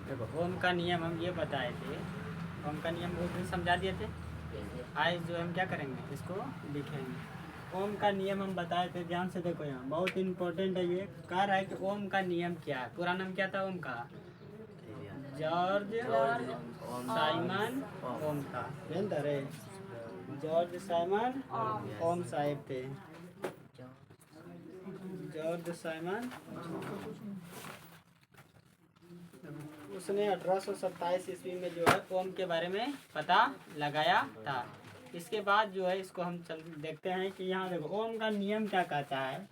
देखो ओम का नियम हम ये बताए थे, ओम का नियम वो भी समझा दिए थे। आज जो हम क्या करेंगे, इसको लिखेंगे। ओम का नियम हम बताए थे, ध्यान से देखो, यहाँ बहुत इंपॉर्टेंट है ये। कह रहा है कि ओम का नियम क्या है। पूरा नाम क्या था ओम का? जॉर्ज साइमन ओम था। रे जॉर्ज साइमन ओम साहेब थे। जॉर्ज साइमन उसने 1827 ईस्वी में जो है ओम के बारे में पता लगाया था। इसके बाद जो है इसको हम देखते हैं कि यहाँ देखो ओम का नियम क्या कहता है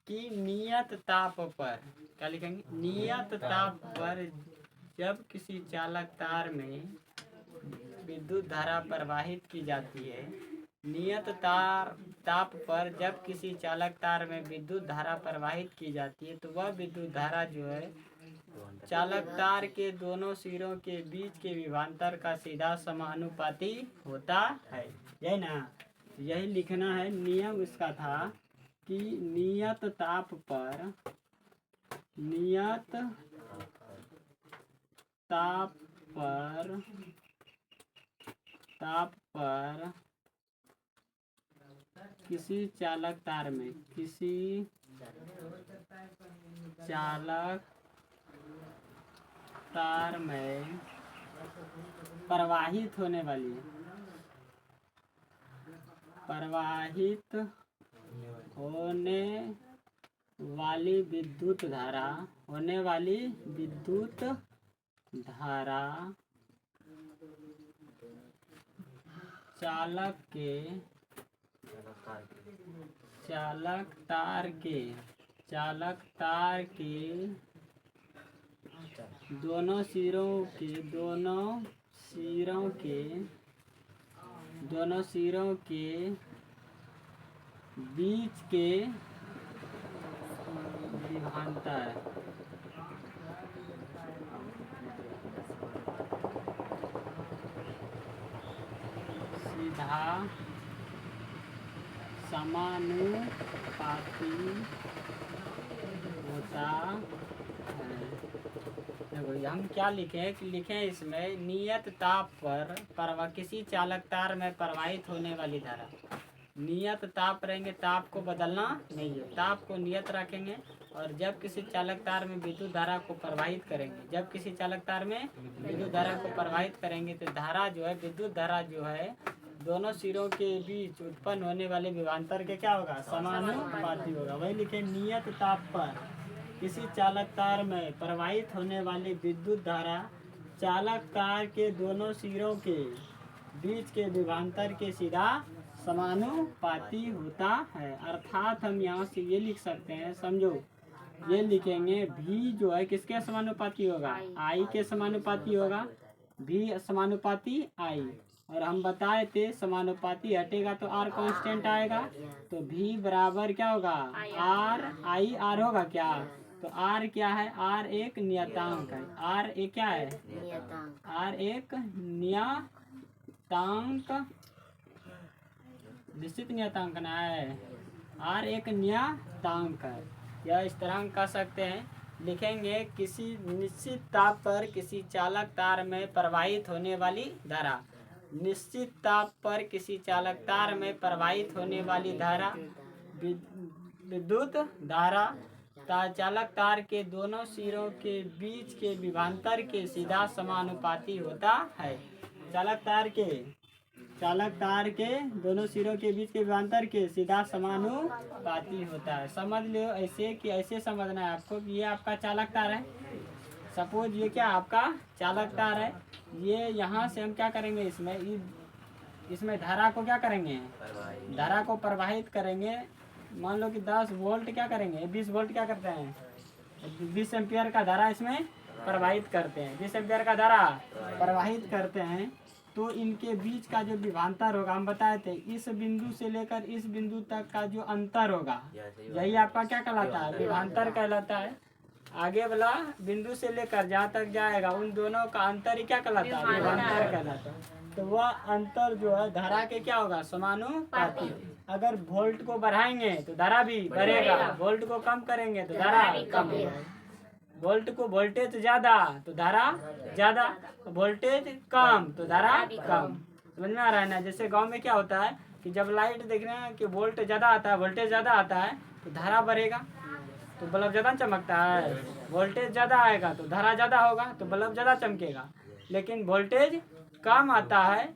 कि नियत ताप पर, क्या लिखेंगे, नियत ताप पर जब किसी चालक तार में विद्युत धारा प्रवाहित की जाती है, नियत ताप पर जब किसी चालक तार में विद्युत धारा प्रवाहित की जाती है तो वह विद्युत धारा जो है चालक तार के दोनों सिरों के बीच के विभवांतर का सीधा समानुपाती होता है। यही ना, यही लिखना है। नियम इसका था कि नियत ताप पर किसी चालक तार में प्रवाहित होने वाली विद्युत धारा चालक तार के दोनों सिरों के बीच के विभवांतर सीधा समानुपाती होता है। देखो हम क्या लिखें कि लिखें इसमें नियत ताप पर किसी चालक तार में प्रवाहित होने वाली धारा, नियत ताप रहेंगे, ताप को बदलना नहीं है, ताप को नियत रखेंगे। और जब किसी चालक तार में विद्युत धारा को प्रवाहित करेंगे, तो धारा जो है, विद्युत धारा जो है दोनों सिरों के बीच उत्पन्न होने वाले विभवांतर के क्या होगा, समानुपाती होगा। वही लिखे, नियत ताप पर किसी चालक तार में प्रवाहित होने वाली विद्युत धारा चालक तार के दोनों सिरों के बीच के विभवांतर के सीधा समानुपाती होता है। अर्थात हम यहाँ से ये लिख सकते हैं, समझो, ये लिखेंगे भी जो है किसके समानुपाती होगा, आई के समानुपाती होगा, भी समानुपाती आई। और हम बताए थे समानुपाती हटेगा तो आर कांस्टेंट आएगा, तो भी बराबर क्या होगा, आर आई आर होगा क्या, तो आर क्या है, आर एक नियतांक है, आर एक क्या है, आर एक नियतांक, निश्चित नियतांक ना है, आर एक नियतांक है। या इस तरह हम कह सकते हैं, लिखेंगे किसी निश्चित ताप पर किसी चालक तार में प्रवाहित होने वाली धारा, निश्चित ताप पर किसी चालक तार में प्रवाहित होने वाली धारा विद्युत धारा चालक तार के दोनों सिरों के बीच के विभवांतर के सीधा समानुपाती होता है। चालक तार के दोनों सिरों के बीच के विभवांतर के सीधा समानुपाती होता है। समझ लो ऐसे कि ऐसे समझना है आपको कि ये आपका चालक तार है, सपोज ये क्या आपका चालक तार है, ये यहाँ से हम क्या करेंगे, इसमें धारा को क्या करेंगे, धारा को प्रवाहित करेंगे। मान लो कि 10 वोल्ट क्या करेंगे, 20 वोल्ट क्या करते हैं, 20 एम्पियर का धारा इसमें प्रवाहित करते हैं, 20 एम्पियर का धारा प्रवाहित करते हैं। तो इनके बीच का जो विभवांतर होगा, हम बताए थे, इस बिंदु से लेकर इस बिंदु तक का जो अंतर होगा, यही आपका क्या कहलाता है, विभवांतर कहलाता है। आगे वाला बिंदु से लेकर जहाँ तक जाएगा उन दोनों का अंतर ही क्या कहलाता है? विभवांतर कहलाता है। तो वह अंतर जो है धारा के क्या होगा? समानुपाती। अगर वोल्ट को बढ़ाएंगे तो धारा भी बढ़ेगा, वोल्ट को कम करेंगे तो धारा कम होगा। वोल्ट को वोल्टेज ज्यादा तो धारा ज्यादा, वोल्टेज कम तो धारा कम। समझ में आ रहा है ना? जैसे गांव में क्या होता है कि जब लाइट देख रहे हैं कि वोल्ट ज्यादा आता है, वोल्टेज ज्यादा आता है तो धारा बढ़ेगा, तो बल्ब ज्यादा चमकता है। वोल्टेज ज्यादा आएगा तो धारा ज्यादा होगा, तो बल्ब ज्यादा चमकेगा। लेकिन वोल्टेज कम आता है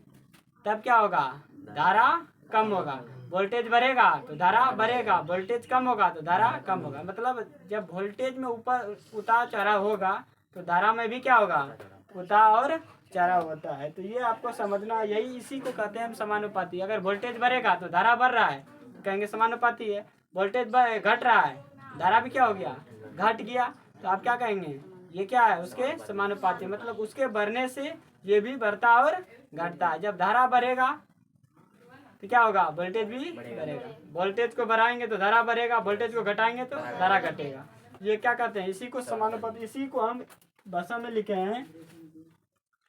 तब क्या होगा? धारा कम होगा। वोल्टेज बढ़ेगा तो धारा बढ़ेगा, वोल्टेज कम होगा तो धारा कम होगा। मतलब जब वोल्टेज में ऊपर उतार चढ़ाव होगा तो धारा में भी क्या होगा? उतार और चढ़ाव होता है। तो ये आपको समझना, यही इसी को कहते हैं हम समानुपाती। अगर वोल्टेज बढ़ेगा तो धारा बढ़ रहा है तो कहेंगे समानुपाती है। वोल्टेज घट रहा है, धारा भी क्या हो गया? घट गया, तो आप क्या कहेंगे? ये क्या है? उसके समानुपाती। मतलब उसके बढ़ने से ये भी बढ़ता और घटता है। जब धारा बढ़ेगा तो क्या होगा? वोल्टेज भी बढ़ेगा। वोल्टेज को बढ़ाएंगे तो धारा बढ़ेगा, वोल्टेज को घटाएंगे तो धारा घटेगा। ये क्या कहते हैं? इसी को समानुपाती। इसी को हम भाषा में लिखे हैं,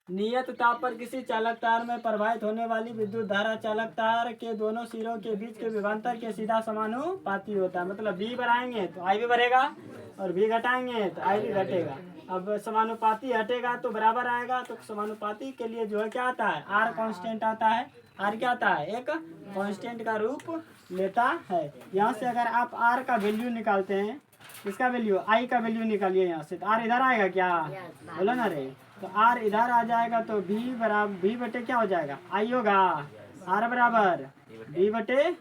नियत ताप पर किसी चालक तार में प्रवाहित होने वाली विद्युत धारा चालक तार के दोनों सिरों के बीच के विभवांतर के सीधा समानुपाती होता है। मतलब V बढ़ाएंगे तो I भी बढ़ेगा और V घटाएंगे तो I भी घटेगा। अब समानुपाती हटेगा तो बराबर आएगा, तो समानुपाती के लिए जो है क्या आता है? R कांस्टेंट आता है। R क्या आता है? एक कांस्टेंट का रूप लेता है। यहाँ से अगर आप R का वैल्यू निकालते हैं, इसका वैल्यू I का वैल्यू निकालिए यहाँ से, तो R इधर आएगा क्या? बोलो ना रे। तो R इधर आ जाएगा तो V बराबर V बटे क्या हो जाएगा? I होगा। R बराबर V बटे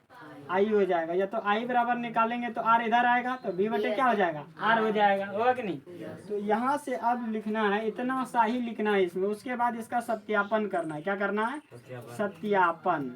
I हो जाएगा। या तो I बराबर निकालेंगे तो R इधर आएगा तो V बटे क्या हो जाएगा? R हो जाएगा। होगा कि नहीं? तो यहाँ से अब लिखना है, इतना सा ही लिखना है इसमें। उसके बाद इसका सत्यापन करना है। क्या करना है? सत्यापन।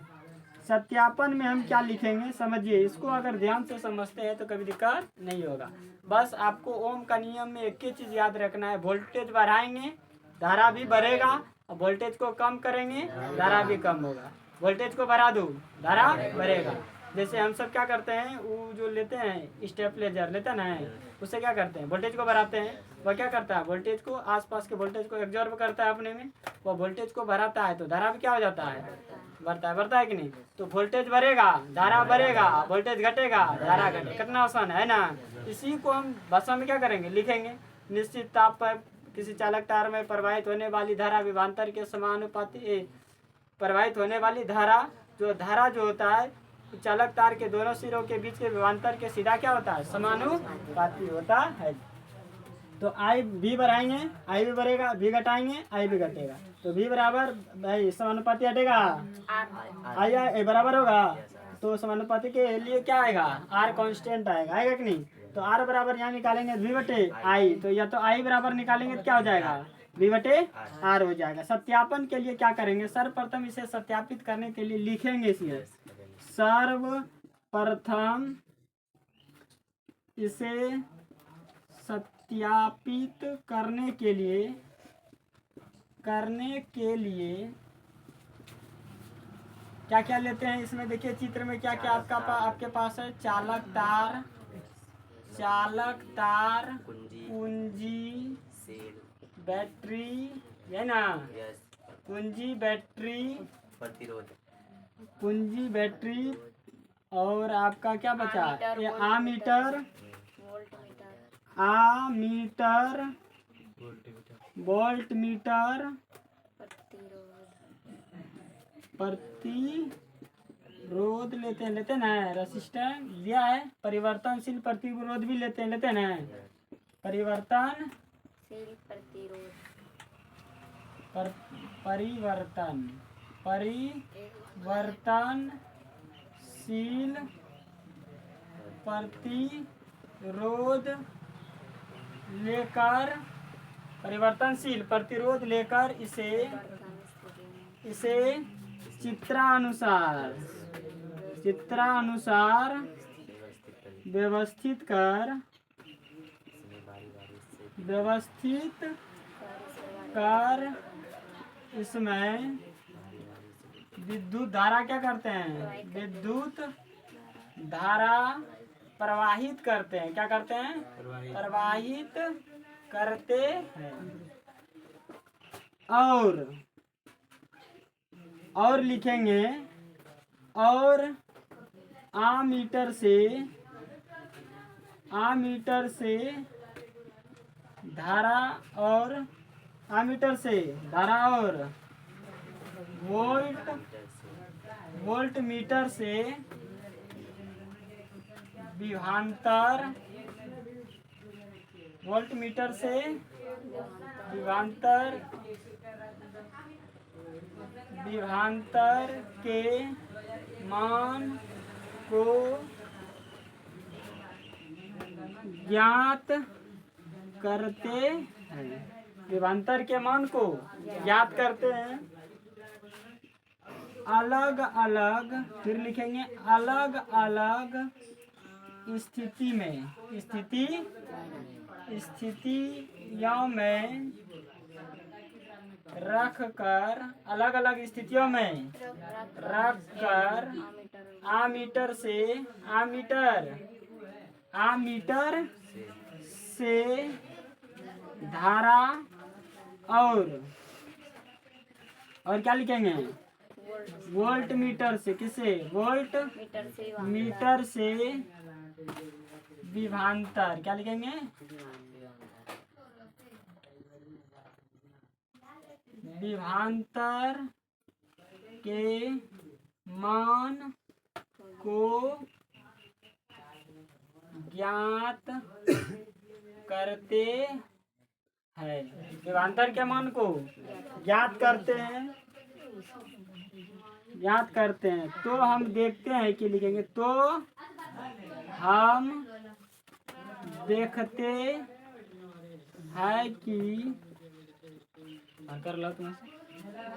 सत्यापन में हम क्या लिखेंगे समझिए। इसको अगर ध्यान से समझते हैं तो कभी दिक्कत नहीं होगा। बस आपको ओम का नियम में एक ही चीज याद रखना है, वोल्टेज बढ़ाएंगे धारा भी बढ़ेगा, और वोल्टेज को कम करेंगे धारा भी कम होगा। वोल्टेज को बढ़ा दो धारा बढ़ेगा। जैसे हम सब क्या करते हैं, वो जो लेते हैं स्टेपलेजर लेते हैं ना, उससे क्या करते हैं? वोल्टेज को बढ़ाते हैं। वह क्या करता है? वोल्टेज को, आसपास के वोल्टेज को एब्जॉर्ब करता है अपने में। वह वोल्टेज को बढ़ाता है तो धारा भी क्या हो जाता है? बढ़ता है कि नहीं? तो वोल्टेज बढ़ेगा धारा बढ़ेगा, वोल्टेज घटेगा धारा घटेगा। कितना आसान है ना? इसी को हम भाषा में क्या करेंगे? लिखेंगे। निश्चित ताप पर किसी चालक तार में प्रवाहित होने वाली धारा विभवांतर के समानुपाती, प्रवाहित होने वाली धारा जो होता है चालक तार के दोनों सिरों के बीच के विभवांतर के सीधा क्या होता है? समानुपाती होता है। तो I V बढ़ाएंगे I भी बढ़ेगा, V घटाएंगे I भी घटेगा। तो V बराबर भाई समानुपाती हटेगा, I बराबर होगा, तो समानुपाती के लिए क्या आएगा? R कांस्टेंट आएगा कि नहीं? तो R बराबर यहाँ निकालेंगे V बटे I, तो या तो I बराबर निकालेंगे तो क्या हो जाएगा? V बटे R हो जाएगा। सत्यापन के लिए क्या करेंगे? सर्वप्रथम इसे सत्यापित करने के लिए लिखेंगे इसमें, सर्वप्रथम इसे सत्यापित करने के लिए क्या क्या लेते हैं इसमें? देखिए चित्र में क्या क्या आपके पास है। चालक तार, कुंजी, बैटरी, है ना? कुंजी, बैटरी और आपका क्या बचा? ये आमीटर, वोल्ट मीटर, प्रतिरोध लेते हैं ना, रेसिस्टर लिया है, परिवर्तनशील प्रतिरोध भी लेते हैं ना, परिवर्तनशील परिवर्तनशील प्रतिरोध लेकर इसे चित्रानुसार व्यवस्थित कर इसमें विद्युत धारा क्या करते हैं? विद्युत धारा प्रवाहित करते हैं। क्या करते हैं? प्रवाहित करते हैं। और लिखेंगे और आमीटर से धारा और वोल्ट मीटर से विभवांतर के मान को ज्ञात करते हैं। विभवांतर के मान को ज्ञात करते हैं। अलग अलग, फिर लिखेंगे अलग अलग स्थितियों में रखकर आमीटर से धारा और क्या लिखेंगे वोल्ट मीटर से, किसे वोल्ट मीटर से विभवांतर, क्या लिखेंगे विभवांतर के मान को ज्ञात करते हैं। विभवांतर के मान को ज्ञात करते हैं। तो हम देखते हैं कि लिखेंगे तो हम देखते हैं कि कर लो तुम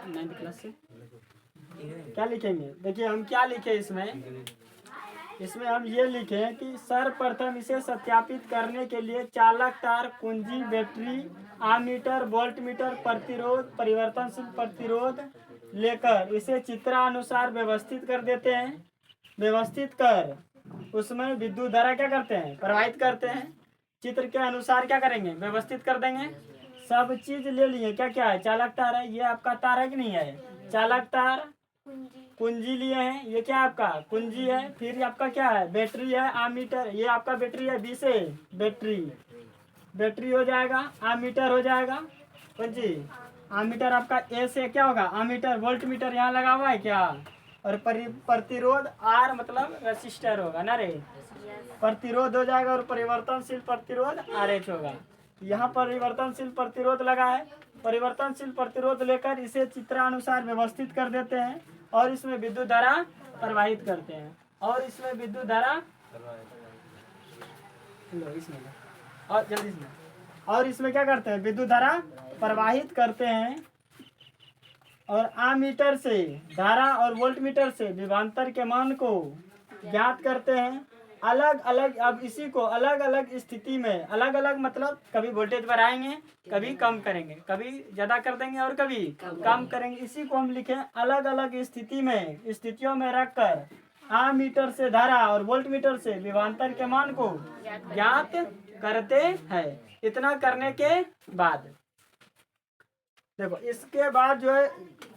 9th क्लास से क्या लिखेंगे। देखिए हम क्या लिखे इसमें हम ये लिखे कि सर्वप्रथम इसे सत्यापित करने के लिए चालक तार, कुंजी, बैटरी, आमीटर, वोल्टमीटर, प्रतिरोध, परिवर्तनशील प्रतिरोध लेकर इसे चित्रानुसार व्यवस्थित कर देते हैं। व्यवस्थित कर उसमें विद्युत धारा क्या करते हैं प्रवाहित करते हैं। चित्र के अनुसार क्या करेंगे व्यवस्थित कर देंगे। सब चीज ले लिए, क्या क्या है चालक तार है, ये आपका तार है कि नहीं है चालक तार, कुंजी लिए हैं, ये क्या आपका कुंजी है। फिर आपका क्या है बैटरी है, आमीटर, ये आपका बैटरी है बी से बैटरी हो जाएगा, आमीटर हो जाएगा कुंजी, आमीटर आपका ए से क्या होगा आमीटर, वोल्ट मीटर यहाँ लगा हुआ है क्या, और प्रतिरोध आर मतलब रेसिस्टर होगा ना रे, प्रतिरोध हो जाएगा, और परिवर्तनशील प्रतिरोध आर एच होगा। यहाँ परिवर्तनशील प्रतिरोध लगा है, परिवर्तनशील प्रतिरोध लेकर इसे चित्रानुसार व्यवस्थित कर देते हैं और इसमें विद्युत धारा प्रवाहित करते हैं। और इसमें विद्युत धारा और जल्दी से, और इसमें क्या करते हैं विद्युत धारा प्रवाहित करते हैं। और आमीटर से धारा और वोल्ट मीटर से विभवांतर के मान को ज्ञात करते हैं। अलग अलग, अब इसी को अलग अलग स्थिति में, अलग अलग मतलब कभी वोल्टेज बढ़ाएंगे, कभी कम करेंगे, कभी ज्यादा कर देंगे और कभी कम करेंगे। इसी को हम लिखे अलग अलग स्थितियों में रखकर आमीटर से धारा और वोल्ट मीटर से विभवांतर के मान को ज्ञात करते हैं। इतना करने के बाद देखो इसके बाद जो है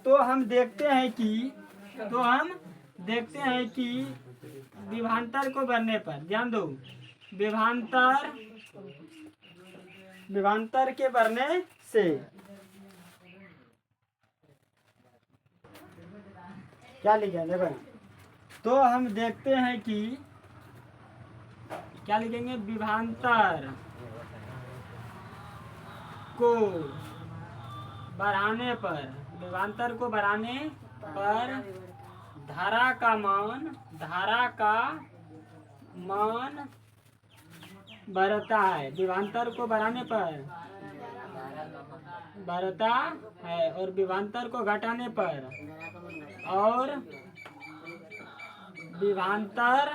तो हम देखते हैं कि विभवांतर को बढ़ने पर, ध्यान दो, विभवांतर के बढ़ने से क्या लिखेंगे देखो, तो हम देखते हैं कि क्या लिखेंगे विभवांतर को बढ़ाने पर, विभवांतर को बढ़ाने पर धारा का मान बढ़ता है। विभवांतर को बढ़ाने पर बढ़ता है और विभवांतर को घटाने पर, और विभवांतर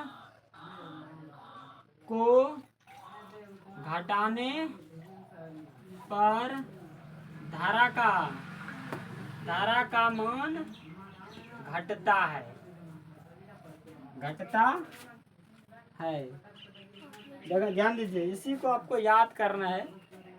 को घटाने पर धारा का मान घटता है। ध्यान दीजिए, इसी को आपको याद करना है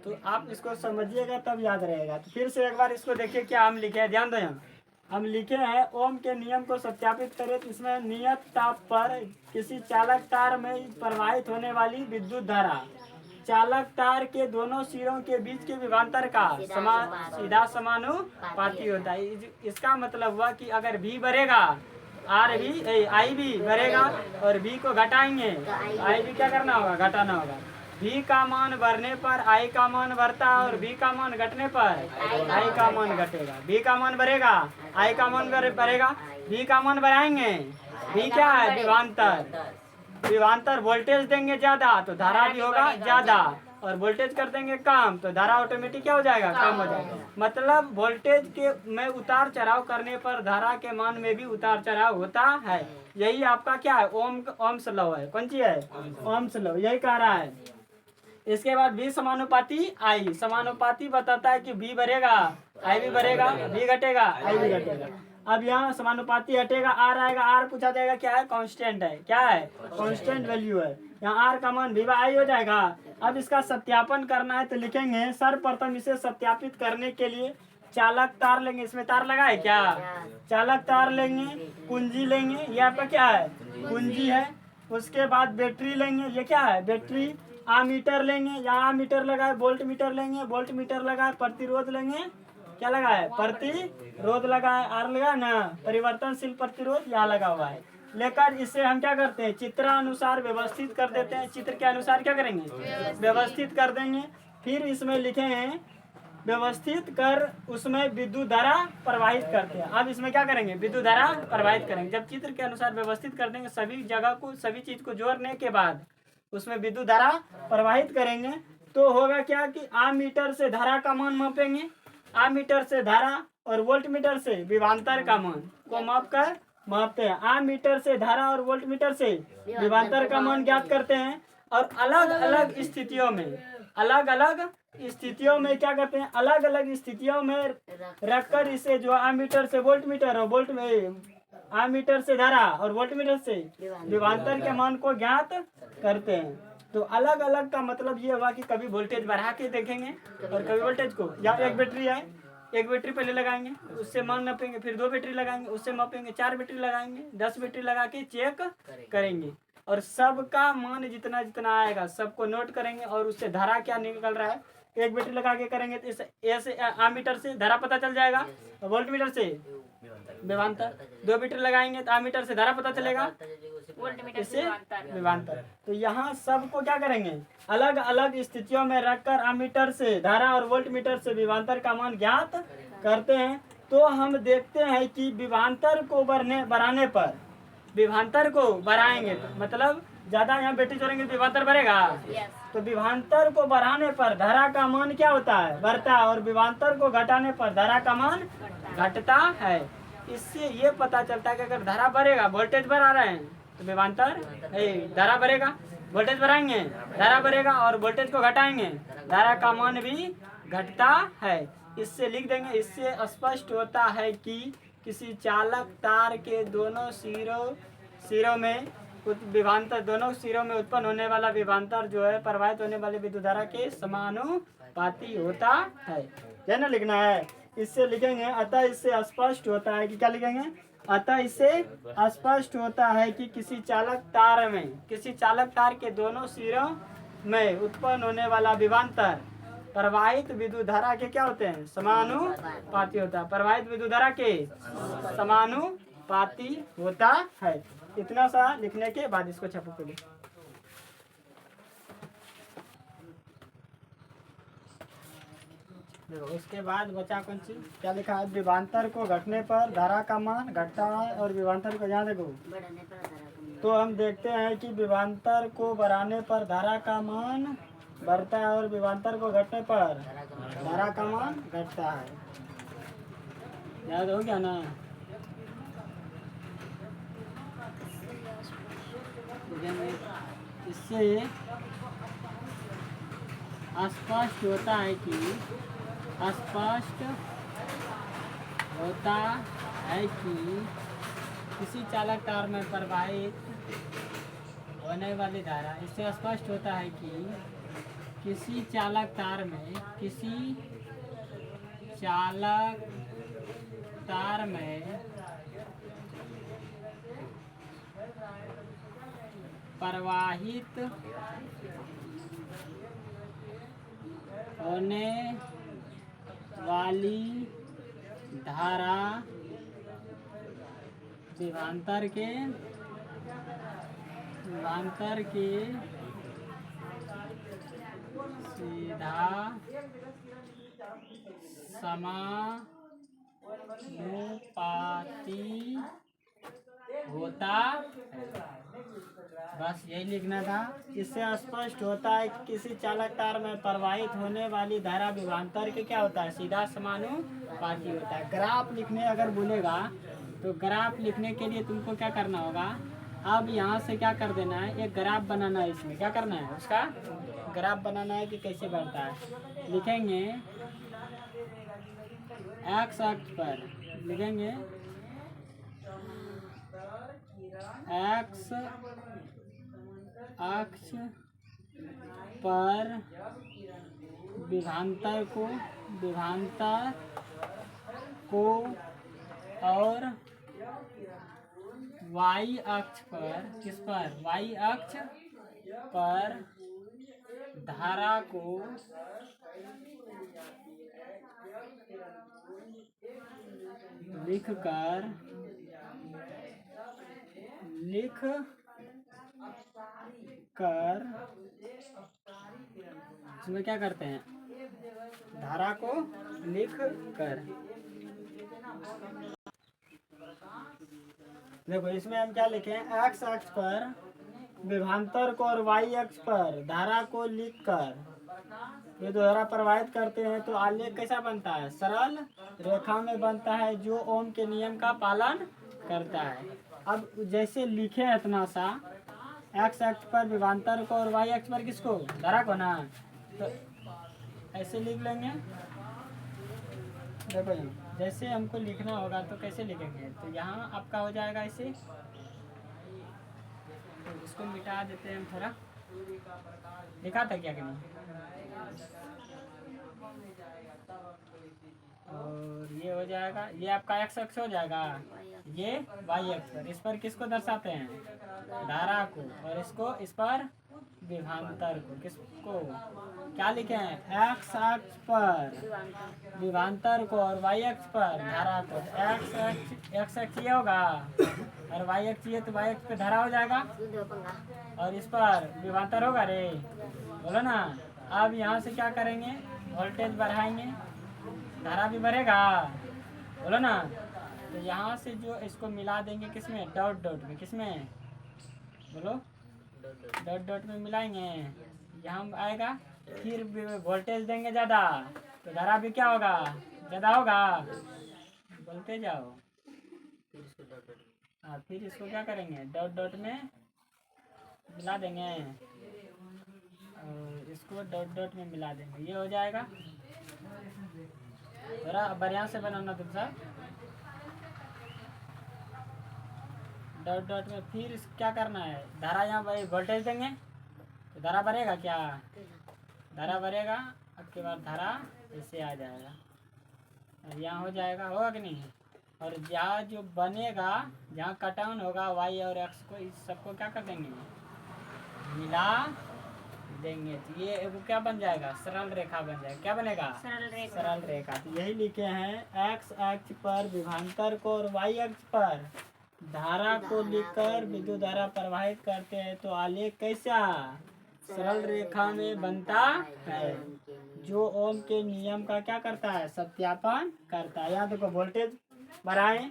तो आप इसको समझिएगा तब याद रहेगा। तो फिर से एक बार इसको देखिए क्या हम लिखे हैं, ध्यान दो। यहाँ हम लिखे हैं ओम के नियम को सत्यापित करें तो इसमें नियत ताप पर किसी चालक तार में प्रवाहित होने वाली विद्युत धारा चालक तार के दोनों सिरों के बीच के विभवांतर का सीधा समानुपाती होता है। इसका मतलब हुआ कि अगर भी बढ़ेगा आर भी आई भी बढ़ेगा और भी को घटाएंगे आई भी क्या करना होगा, घटाना होगा। भी का मान बढ़ने पर आई का मान बढ़ता है और भी का मान घटने पर आई का मान घटेगा। भी का मान बढ़ेगा आई का मान बढ़ेगा, भी का मान बढ़ाएंगे भी क्या है, विभवांतर। विभवांतर वोल्टेज देंगे ज्यादा तो धारा भी होगा ज्यादा, और वोल्टेज कर देंगे कम तो धारा ऑटोमेटिक क्या हो जाएगा, कम हो जाएगा। मतलब वोल्टेज के में उतार चढ़ाव करने पर धारा के मान में भी उतार चढ़ाव होता है। यही आपका क्या है, ओम्स लॉ है। कौन सी है, ओम्स लॉ, यही कह रहा है। इसके बाद भी समानुपाती आई, समानुपाती बताता है कि भी बढ़ेगा आई भी बढ़ेगा, भी घटेगा आई भी घटेगा। अब यहाँ समानुपाती हटेगा आर आएगा, आर पूछा जाएगा क्या है, कांस्टेंट है, क्या है, कांस्टेंट वैल्यू है। यहाँ आर का मान भी आई हो जाएगा। अब इसका सत्यापन करना है तो लिखेंगे सर्वप्रथम इसे सत्यापित करने के लिए चालक तार लेंगे। इसमें तार लगा है क्या, चालक तार लेंगे, कुंजी लेंगे, ये आपका क्या है, कुंजी है। उसके बाद बैटरी लेंगे, ये क्या है, बैटरी। आमीटर लेंगे, यहाँ मीटर लगा है, वोल्ट मीटर लेंगे, वोल्ट मीटर लगा है। प्रतिरोध लेंगे, क्या लगा है, प्रतिरोध लगा है, आर लगा ना, परिवर्तनशील प्रतिरोध यहाँ लगा हुआ है। लेकर इसे हम क्या करते हैं, चित्रानुसार व्यवस्थित कर देते हैं। चित्र के अनुसार क्या करेंगे, व्यवस्थित कर देंगे। फिर इसमें लिखे हैं व्यवस्थित कर उसमें विद्युत धारा प्रवाहित करते हैं। अब इसमें क्या करेंगे, विद्युत धारा प्रवाहित करेंगे। जब चित्र के अनुसार व्यवस्थित कर देंगे, सभी जगह को सभी चीज को जोड़ने के बाद उसमें विद्युत धारा प्रवाहित करेंगे तो होगा क्या कि आमीटर से धारा का मान मापेंगे, आमीटर से धारा और वोल्ट मीटर से विभवांतर का मान को माप कर मापते हैं। आमीटर से धारा और वोल्ट मीटर से विभवांतर का मान ज्ञात करते हैं। और अलग अलग स्थितियों में क्या करते हैं, अलग अलग स्थितियों में रखकर इसे जो आमीटर से वोल्ट मीटर और वोल्ट में आमीटर से धारा और वोल्ट मीटर से विभवांतर के मान को ज्ञात करते हैं। तो अलग अलग का मतलब ये हुआ कि कभी वोल्टेज बढ़ा के देखेंगे और कभी वोल्टेज को, या एक बैटरी है, एक बैटरी पहले लगाएंगे उससे मान नापेंगे, फिर 2 बैटरी लगाएंगे उससे मापेंगे, 4 बैटरी लगाएंगे, 10 बैटरी लगा के चेक करेंगे और सबका मान जितना जितना आएगा सबको नोट करेंगे और उससे धारा क्या निकल रहा है। एक बैटरी लगा के करेंगे तो इस आमीटर से धारा पता चल जाएगा, वोल्ट मीटर से विभवांतर। 2 बैटरी लगाएंगे तो आमीटर से धारा पता चलेगा, इससे विभवांतर। तो यहाँ सबको क्या करेंगे, अलग अलग स्थितियों में रखकर आमीटर से धारा और वोल्ट मीटर से विभवांतर का मान ज्ञात करते हैं। तो हम देखते हैं कि विभवांतर को बढ़ाने पर, विभवांतर को बढ़ाएंगे तो मतलब ज्यादा यहाँ बैटरी जोड़ेंगे तो विभवांतर बढ़ेगा। तो विभवांतर को बढ़ाने पर धारा का मान क्या होता है, बढ़ता है, और विभवांतर को घटाने पर धारा का मान घटता है। इससे ये पता चलता है कि अगर धारा बढ़ेगा, वोल्टेज बढ़ा रहे हैं तो विभवांतर धारा बढ़ेगा, वोल्टेज बढ़ाएंगे धारा बढ़ेगा, और वोल्टेज को घटाएंगे धारा का मान भी घटता है। इससे लिख देंगे, इससे स्पष्ट होता है कि किसी चालक तार के दोनों सिरों में विभवांतर, दोनों सिरों में उत्पन्न होने वाला विभवांतर जो है प्रवाहित होने वाली विद्युत धारा के समानुपाती होता है ना, लिखना है। इससे लिखेंगे अतः इससे स्पष्ट होता है कि, क्या लिखेंगे, अतः इससे स्पष्ट होता है कि किसी चालक तार के दोनों सिरों में उत्पन्न होने वाला विभवांतर प्रवाहित विद्युत धारा के क्या होते हैं, समानुपाती होता है। प्रवाहित विद्युत धारा के समानुपाती होता है। इतना सा लिखने के बाद इसको छपो पहले। देखो उसके बाद बचा कौन सी, क्या लिखा है, विभवांतर को घटने पर धारा का मान घटता है और विभवांतर को, यहाँ देखो, तो हम देखते हैं कि विभवांतर को बढ़ाने पर धारा का मान बढ़ता है और विभवांतर को घटने पर धारा का मान घटता है। याद हो गया ना। इससे स्पष्ट होता है कि किसी चालक तार में प्रवाहित होने वाली धारा, इससे स्पष्ट होता है कि किसी चालक तार में प्रवाहित होने वाली धारा विभवांतर के सीधा समानुपाती होता है। बस यही लिखना था। इससे स्पष्ट होता है कि किसी चालक तार में प्रवाहित होने वाली धारा विभवांतर के क्या होता है, सीधा समानुपाती होता है। ग्राफ लिखने अगर बोलेगा तो ग्राफ लिखने के लिए तुमको क्या करना होगा, अब यहाँ से क्या कर देना है, एक ग्राफ बनाना है। इसमें क्या करना है, उसका ग्राफ बनाना है कि कैसे बढ़ता है। लिखेंगे एक्स अक्ष पर, लिखेंगे एक्स अक्ष पर विभवांतर को और y अक्ष पर, किस पर, y अक्ष पर धारा को लिखकर इसमें क्या करते हैं, धारा को लिख कर। देखो इसमें हम क्या लिखे हैं, एक्स अक्ष पर विभवांतर को और वाई अक्ष पर धारा को लिखकर ये दो धारा प्रवाहित करते हैं तो आलेख कैसा बनता है, सरल रेखा में बनता है, जो ओम के नियम का पालन करता है। अब जैसे लिखे हैं इतना सा, एक्स अक्ष पर विभवांतर को और वाई अक्ष पर किसको, धारा को ना, तो ऐसे लिख लेंगे। देखो जैसे हमको लिखना होगा तो कैसे लिखेंगे, तो यहाँ आपका हो जाएगा ऐसे, तो इसको मिटा देते हैं हम थोड़ा, लिखा था क्या कि नहीं, और ये हो जाएगा, ये आपका एक्स अक्ष हो जाएगा, ये वाई अक्ष पर। इस पर किसको दर्शाते हैं, धारा को, और इसको, इस पर विभवांतर को, किसको, क्या लिखे हैं, एक्स अक्ष पर विभवांतर को और वाई अक्ष पर धारा को। एक्स अक्ष ये होगा और वाई अक्ष ये, तो वाई अक्ष पे धारा हो जाएगा और इस पर विभवांतर होगा रे, बोलो ना। अब यहाँ से क्या करेंगे, वोल्टेज बढ़ाएंगे, धारा भी बढ़ेगा, बोलो ना। तो यहाँ से जो इसको मिला देंगे किसमें, डॉट डॉट में, किसमें, बोलो, डॉट डॉट में मिलाएंगे, यहाँ आएगा, फिर वोल्टेज देंगे ज़्यादा तो धारा भी क्या होगा, ज़्यादा होगा, बोलते जाओ। हाँ, फिर इसको क्या करेंगे, डॉट डॉट में मिला देंगे और इसको डॉट डॉट में मिला देंगे, ये हो जाएगा। थोड़ा बढ़िया से बनाना तुम सब, डॉट डॉट में फिर क्या करना है, धारा यहाँ भाई वोल्टेज देंगे तो धारा बढ़ेगा, क्या धारा बढ़ेगा, उसके बाद धारा ऐसे आ जाएगा और यहाँ हो जाएगा, होगा कि नहीं। और यहाँ जो बनेगा, जहाँ कटाउन होगा वाई और एक्स को, इस सबको क्या कर देंगे, मिला देंगे, तो ये वो क्या बन जाएगा, सरल रेखा बन जाएगा। क्या बनेगा, सरल रेखा। तो यही लिखे हैं, एक्स अक्ष पर विभवांतर को और वाई अक्ष पर धारा को लिखकर विद्युत धारा प्रवाहित करते हैं तो आलेख कैसा, सरल रेखा में बनता है, जो ओम के नियम का क्या करता है, सत्यापन करता है। यहाँ देखो वोल्टेज बढ़ाएं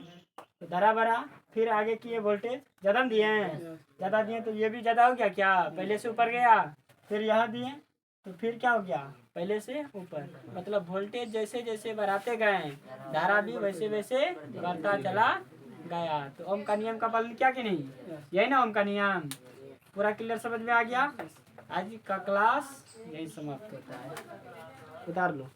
तो धारा बढ़ा, फिर आगे किए वोल्टेज ज़्यादा दिए हैं, ज़्यादा दिए तो ये भी ज़्यादा हो गया, क्या पहले से ऊपर गया, फिर यहाँ दिए तो फिर क्या हो गया, पहले से ऊपर। मतलब वोल्टेज जैसे जैसे बढ़ाते गए धारा भी वैसे वैसे बढ़ता चला गया। तो ओम का नियम का पालन किया कि नहीं, यही ना ओम का नियम। पूरा क्लियर समझ में आ गया। आज का क्लास यही समाप्त होता है, उतार लो।